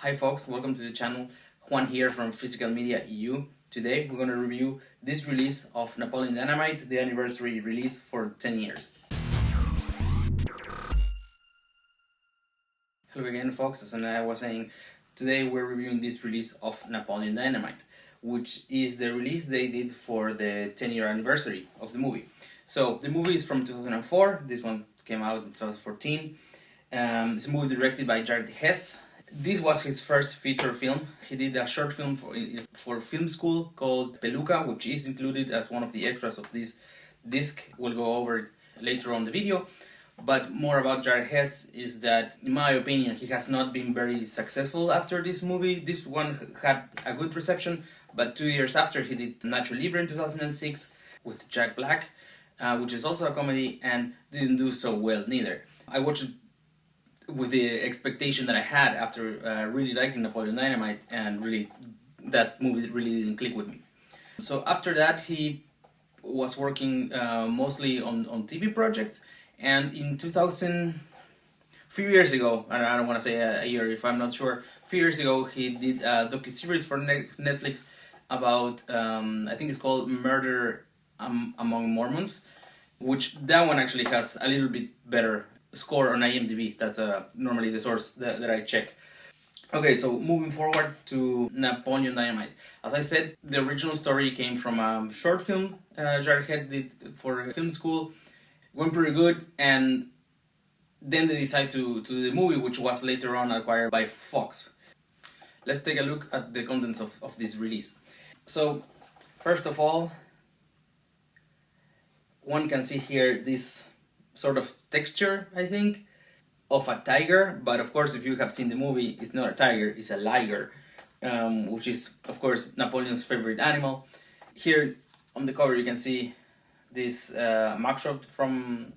Hi folks, welcome to the channel. Juan here from Physical Media EU. Today we're going to review this release of Napoleon Dynamite, the anniversary release for 10 years. Hello again folks, as I was saying, today we're reviewing this release of Napoleon Dynamite, which is the release they did for the 10-year anniversary of the movie. So the movie is from 2004, this one came out in 2014. It's a movie directed by Jared Hess. This was his first feature film. He did a short film for film school called Peluca, which is included as one of the extras of this disc. We'll go over it later on the video. But more about Jared Hess is that, in my opinion, he has not been very successful after this movie. This one had a good reception, but 2 years after he did Nacho Libre in 2006 with Jack Black, which is also a comedy, and didn't do so well neither. I watched it with the expectation that I had after really liking Napoleon Dynamite, and really that movie really didn't click with me. So after that he was working mostly on TV projects, and in 2000, a few years ago, I don't want to say a year if I'm not sure, a few years ago he did a docuseries for Netflix about, I think it's called Murder Among Mormons, which that one actually has a little bit better score on IMDb. That's normally the source that I check. Okay, so moving forward to Napoleon Dynamite. As I said, the original story came from a short film Jared Hess did for film school. Went pretty good, and then they decided to do the movie, which was later on acquired by Fox. Let's take a look at the contents of this release. So, first of all, one can see here this sort of texture, I think, of a tiger, but of course if you have seen the movie, it's not a tiger, it's a liger, which is of course Napoleon's favorite animal. Here on the cover you can see this mugshot from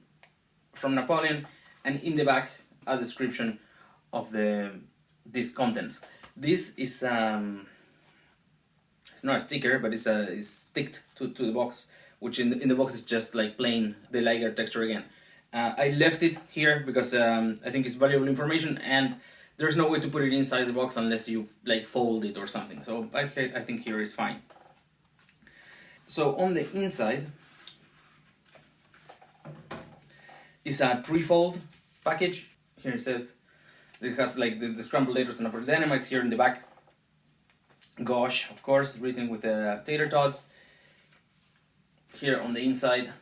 Napoleon, and in the back a description of these contents. This is it's not a sticker, but it's sticked to the box, which in the box is just like plain the Liger texture again. I left it here because I think it's valuable information, and there's no way to put it inside the box unless you like fold it or something. So I think here is fine. So on the inside is a threefold package. Here it says it has like the scrambled letters and Napoleon Dynamite. Here in the back, Gosh, of course, written with tater tots. Here on the inside,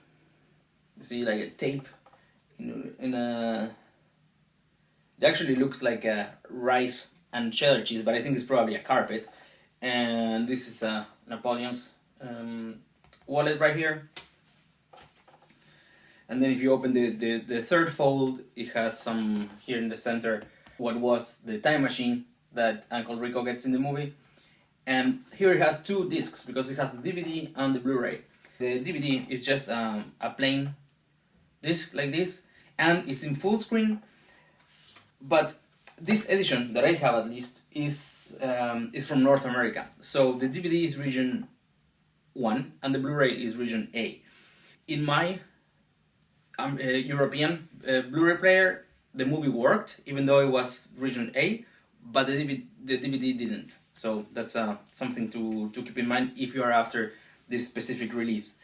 you see like a tape. It actually looks like a rice and cheddar cheese, but I think it's probably a carpet. And this is Napoleon's wallet right here. And then if you open the third fold, it has some here in the center what was the time machine that Uncle Rico gets in the movie. And here it has two discs because it has the DVD and the Blu-ray. The DVD is just a plain disc like this, and it's in full screen. But this edition that I have, at least, is from North America. So the DVD is region 1 and the Blu-ray is region A. In my European Blu-ray player, the movie worked even though it was region A, but the DVD didn't. So that's something to keep in mind if you are after this specific release.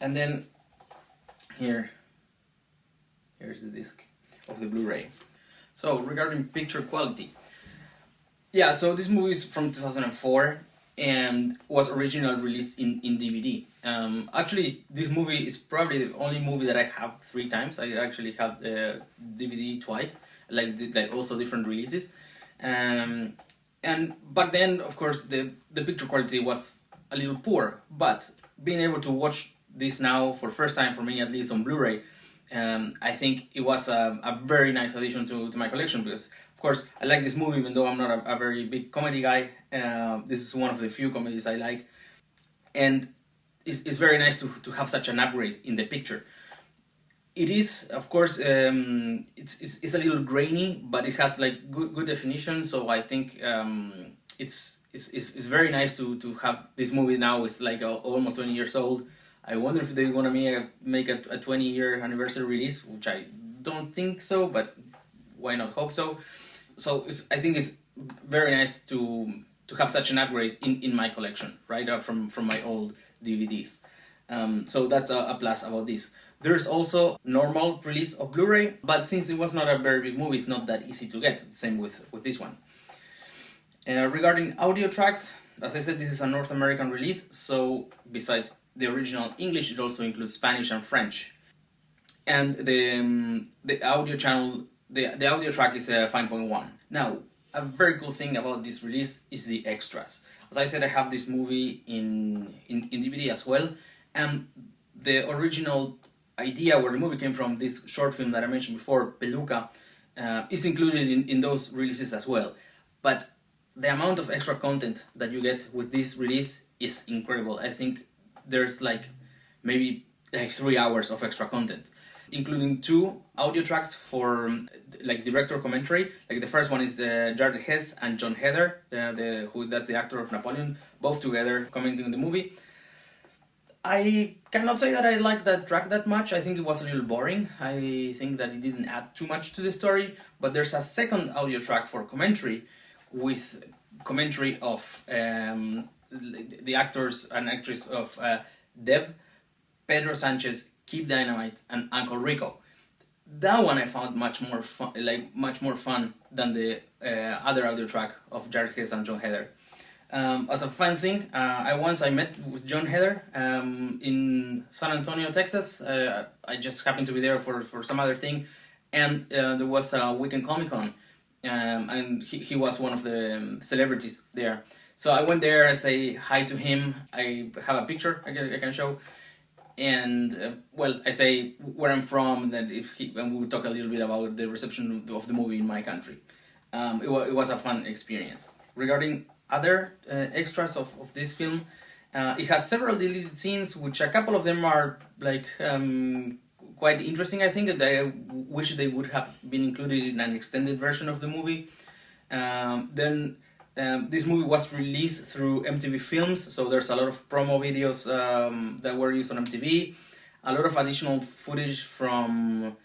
And then here's the disc of the Blu-ray. So regarding picture quality, yeah, so this movie is from 2004 and was originally released in DVD. Actually, this movie is probably the only movie that I have 3 times. I actually have the DVD twice, like also different releases. And back then, of course, the picture quality was a little poor, but being able to watch this now for first time, for me at least, on Blu-ray, I think it was a very nice addition to my collection, because of course I like this movie even though I'm not a very big comedy guy. This is one of the few comedies I like, and it's very nice to have such an upgrade in the picture. It is, of course, it's a little grainy, but it has like good definition. So I think it's very nice to have this movie now. It's like almost 20 years old. I wonder if they want to make a 20-year anniversary release, which I don't think so, but why not hope so. so I think it's very nice to have such an upgrade in my collection, right, from my old DVDs. So that's a plus about this. There's also normal release of Blu-ray, but since it was not a very big movie, it's not that easy to get. Same with this one. Regarding audio tracks, as I said, this is a North American release, so besides the original English, it also includes Spanish and French. And the audio channel, the audio track is a 5.1. Now, a very cool thing about this release is the extras. As I said, I have this movie in DVD as well, and the original idea where the movie came from, this short film that I mentioned before, Peluca, is included in those releases as well. But the amount of extra content that you get with this release is incredible. I think there's maybe 3 hours of extra content, including 2 audio tracks for director commentary. The first one is Jared Hess and John Heder, that's the actor of Napoleon, both together commenting on the movie. I cannot say that I like that track that much. I think it was a little boring. I think that it didn't add too much to the story, but there's a second audio track for commentary with commentary of the actors and actress of Deb, Pedro Sanchez, Keep Dynamite, and Uncle Rico. That one I found much more fun than the other audio track of Jared Hess and John Heder. As a fun thing, I met with John Heder in San Antonio, Texas. I just happened to be there for some other thing, and there was a Weekend Comic Con, and he was one of the celebrities there. So I went there, I say hi to him. I have a picture I can show. And I say where I'm from, and we will talk a little bit about the reception of the movie in my country. It was a fun experience. Regarding other extras of this film, it has several deleted scenes, which a couple of them are quite interesting. I think that I wish they would have been included in an extended version of the movie. Then this movie was released through MTV Films, so there's a lot of promo videos that were used on MTV. A lot of additional footage from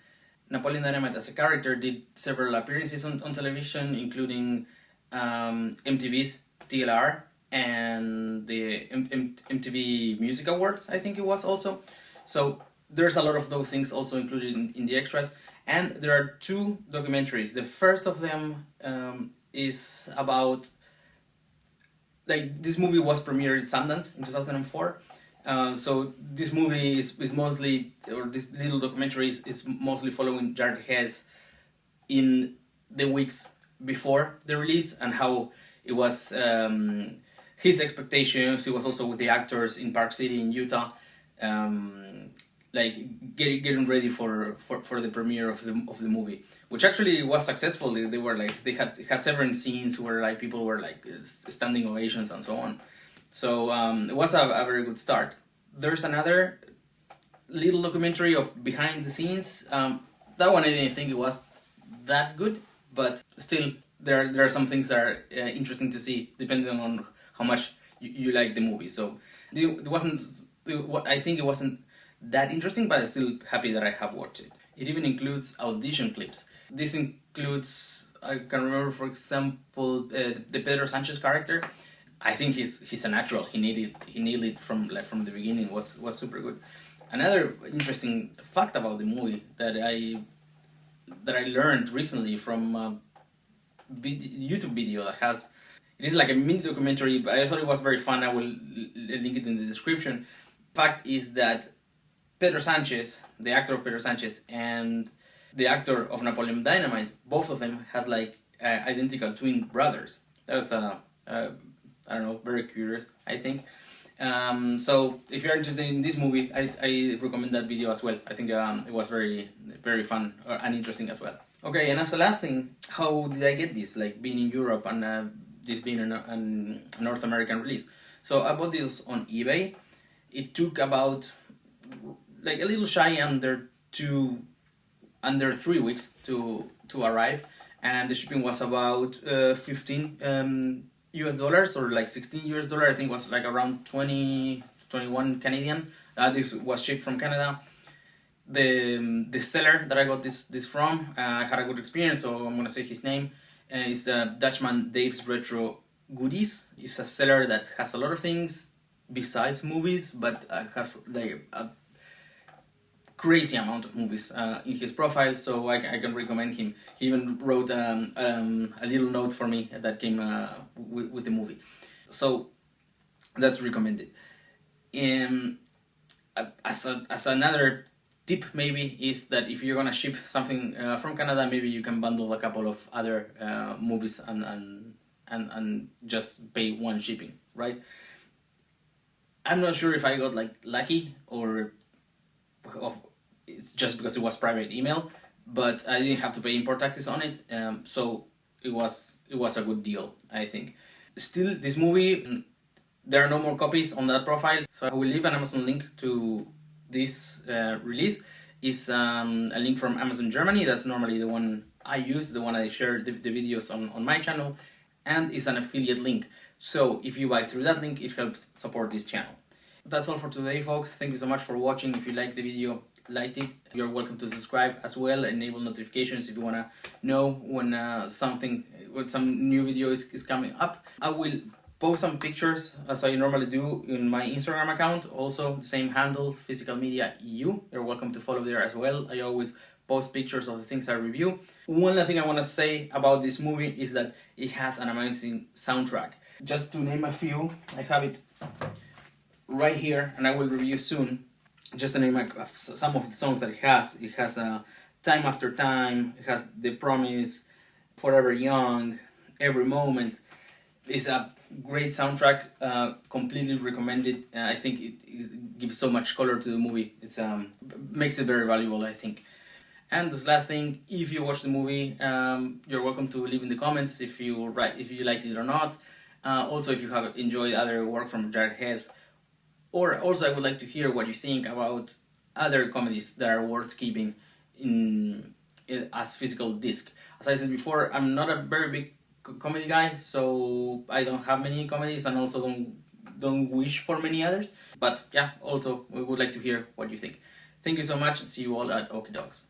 Napoleon Dynamite as a character did several appearances on television, including MTV's TLR and the MTV Music Awards, I think it was also. So there's a lot of those things also included in the extras. And there are 2 documentaries. The first of them is about... this movie was premiered at Sundance in 2004. So this movie is mostly, or this little documentary is mostly following Jared Hess in the weeks before the release and how it was his expectations. He was also with the actors in Park City in Utah, getting ready for the premiere of the movie, which actually was successful. They had several scenes where people were standing ovations and so on. So it was a very good start. There's another little documentary of behind the scenes. That one I didn't think it was that good, but still there are some things that are interesting to see depending on how much you like the movie. So it wasn't. I think it wasn't that interesting, but I'm still happy that I have watched it. It even includes audition clips. This includes, I can remember, for example, the Pedro Sanchez character. I think he's a natural. He nailed it from the beginning. Was super good. Another interesting fact about the movie that I learned recently from a YouTube video that has, it is like a mini documentary, but I thought it was very fun. I will link it in the description. Fact is that Pedro Sanchez, the actor of Pedro Sanchez, and the actor of Napoleon Dynamite, both of them had identical twin brothers. That's I don't know, very curious, I think. So if you're interested in this movie, I recommend that video as well. I think it was very, very fun and interesting as well. Okay, and as the last thing, how did I get this? Being in Europe and this being a North American release. So I bought this on eBay. It took about a little shy under 3 weeks to arrive, and the shipping was about $15 US or $16 US. I think it was around 21 Canadian. This was shipped from Canada. The seller that I got this from, I had a good experience, so I'm gonna say his name. It's the Dutchman Dave's Retro Goodies. It's a seller that has a lot of things besides movies, but has like a crazy amount of movies in his profile, so I can recommend him. He even wrote a little note for me that came with the movie, so that's recommended. As another tip maybe is that if you're gonna ship something from Canada, maybe you can bundle a couple of other movies and just pay one shipping, right? I'm not sure if I got like lucky or it's just because it was private email, but I didn't have to pay import taxes on it, so it was a good deal, I think. Still, this movie, there are no more copies on that profile, so I will leave an Amazon link to this release. It's a link from Amazon Germany. That's normally the one I use, the one I share the videos on my channel, and it's an affiliate link. So if you buy through that link, it helps support this channel. That's all for today, folks. Thank you so much for watching. If you liked the video, like it, you're welcome to subscribe as well. Enable notifications if you want to know when some new video is coming up. I will post some pictures as I normally do in my Instagram account. Also, the same handle, Physical Media EU. You're welcome to follow there as well. I always post pictures of the things I review. One other thing I want to say about this movie is that it has an amazing soundtrack. Just to name a few, I have it right here, and I will review soon. Just to name some of the songs that it has. It has Time After Time, it has The Promise, Forever Young, Every Moment. It's a great soundtrack, completely recommended. I think it gives so much color to the movie. It's makes it very valuable, I think. And this last thing, if you watch the movie, you're welcome to leave in the comments if you liked it or not. Also, if you have enjoyed other work from Jared Hess. Or also, I would like to hear what you think about other comedies that are worth keeping as physical disc. As I said before, I'm not a very big comedy guy, so I don't have many comedies, and also don't wish for many others. But yeah, also we would like to hear what you think. Thank you so much, and see you all at Okie Dogs.